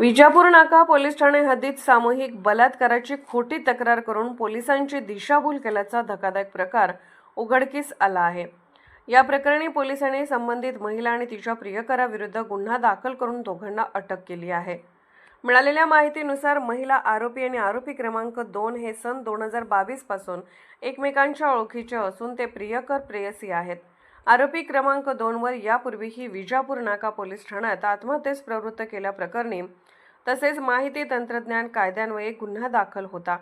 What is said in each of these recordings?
विजापूर नाका पोलीस ठाणे हद्दीत सामूहिक बलात्काराची खोटी तक्रार करून पोलिसांची दिशाभूल केल्याचा धक्कादायक प्रकार उघडकीस आला आहे। या प्रकरणी पोलिसांनी संबंधित महिला आणि तिच्या प्रियकराविरुद्ध गुन्हा दाखल करून दोघांना अटक केली आहे। मिळालेल्या माहितीनुसार महिला आरोपी आणि आरोपी क्रमांक 2 हे सन 2022 पासून एकमेकांच्या ओळखीचे असून ते प्रियकर प्रेयसी आहेत। आरोपी क्रमांक 2 वर यापूर्वीही विजापूर नाका पोलीस ठाण्यात आत्महत्येस प्रवृत्त केल्याप्रकरणी तसेच माहिती तंत्रज्ञान कायद्यान्वये गुन्हा दाखल होता।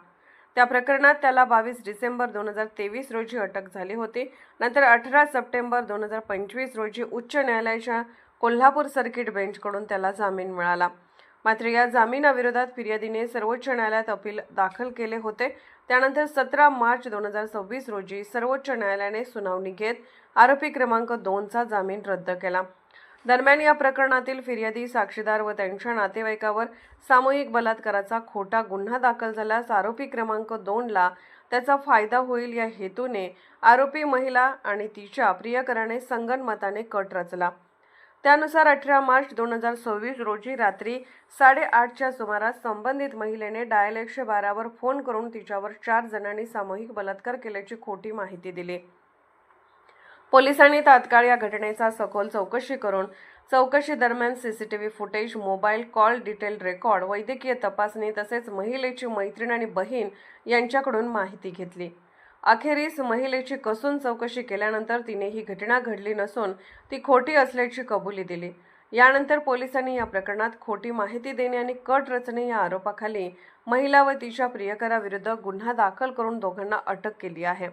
त्या प्रकरणात त्याला 22 डिसेंबर 2023 रोजी अटक झाली होती। नंतर 18 सप्टेंबर 2025 रोजी उच्च न्यायालयाच्या कोल्हापूर सर्किट बेंचकडून त्याला जामीन मिळाला। मात्र या जामिनाविरोधात फिर्यादीने सर्वोच्च न्यायालयात अपील दाखल केले होते। त्यानंतर 17 मार्च 2026 रोजी सर्वोच्च न्यायालयाने सुनावणी घेत आरोपी क्रमांक 2 चा जामीन रद्द केला। दरम्यान या प्रकरणातील फिर्यादी, साक्षीदार व त्यांच्या नातेवाईकावर सामूहिक बलात्काराचा खोटा गुन्हा दाखल झाल्यास आरोपी क्रमांक 2 ला त्याचा फायदा होईल या हेतूने आरोपी महिला आणि तिच्या प्रियकराने संगनमताने कट रचला। त्यानुसार 18 मार्च 2026 रोजी रात्री 8:30च्या सुमारास संबंधित महिलेने डायल 112 वर फोन करून तिच्यावर 4 जणांनी सामूहिक बलात्कार केल्याची खोटी माहिती दिली। पोलिसांनी तात्काळ या घटनेचा सखोल चौकशी करून चौकशी दरम्यान CCTV footage, mobile call detail record, वैद्यकीय तपासणी तसेच महिलेची मैत्रीण आणि बहीण यांच्याकडून माहिती घेतली। अखेरीस महिलेची कसून चौकशी केल्यानंतर तिने ही घटना घडली नसून ती खोटी असल्याची कबुली दिली। यानंतर पोलिसांनी या प्रकरणात खोटी माहिती देणे आणि कट रचणे या आरोपाखाली महिला व तिच्या प्रियकराविरुद्ध गुन्हा दाखल करून दोघांना अटक केली आहे।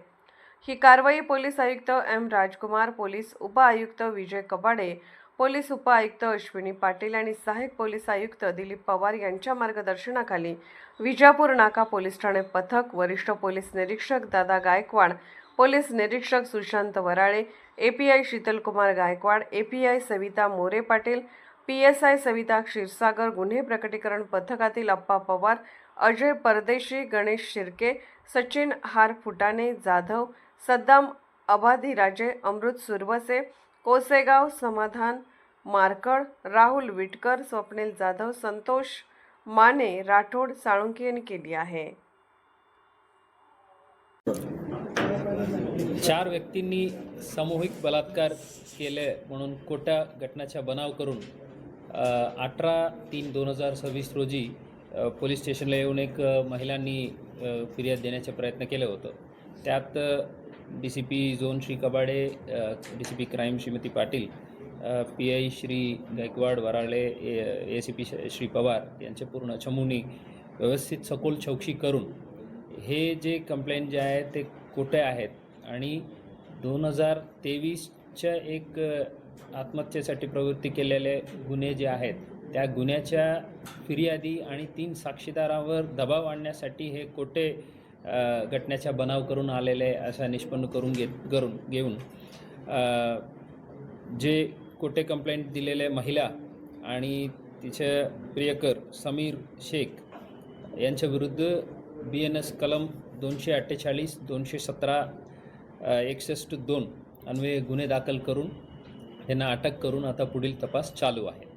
ही कारवाई पोलीस आयुक्त एम. राजकुमार, पोलीस उप-आयुक्त विजय कबाडे, पोलीस उप-आयुक्त अश्विनी पाटील आणि सहाय्यक पोलीस आयुक्त दिलीप पवार यांच्या मार्गदर्शनाखाली विजापूर नाका पोलीस ठाणे पथक, वरिष्ठ पोलीस निरीक्षक दादा गायकवाड, पोलीस निरीक्षक Sushant Varale, API Shitalkumar Gaikwad, API Savita More Patil, PSI Savita Kshirsagar, गुन्हे प्रकटीकरण पथकातील अप्पा पवार, अजय परदेशी, गणेश शिर्के, सचिन हार फुटाणे जाधव, सद्दाम अबाधिराजे, अमृत सुरवसे, कोसेगाव, समाधान मारकड, राहुल विटकर, स्वप्नील जाधव, संतोष माने राठोड साळुंकी यांनी केली आहे। 4 व्यक्तींनी सामूहिक बलात्कार केले म्हणून खोट्या घटनाचा बनाव करून 18/3/2026 रोजी पोलीस स्टेशनला येऊन एक महिलांनी फिर्याद देण्याचा प्रयत्न केला होता। त्यात DCP zone Shri Kabade, DCP crime Shrimati Patil, PI Shri Gaikwad Varale, ACP Shri Pawar यांचे पूर्ण चमूने व्यवस्थित सखोल चौकशी करून हे जे कंप्लेंट जे आहे ते खोटे आहेत आणि 2023च्या एक आत्महत्येसाठी प्रवृत्ती केलेले गुन्हे जे आहेत त्या गुन्ह्याच्या फिर्यादी आणि 3 साक्षीदारांवर दबाव आणण्यासाठी हे खोटे घटनेचा बनाव करून आलेले असा निष्पन्न करून घेऊन जे खोटे कंप्लेंट दिलेले महिला आणि तिचे प्रियकर समीर शेख यांच्या विरुद्ध BNS कलम 248, 217, 61(2) अन्वये गुन्हे दाखल करून त्यांना अटक करून आता पुढील तपास चालू आहे।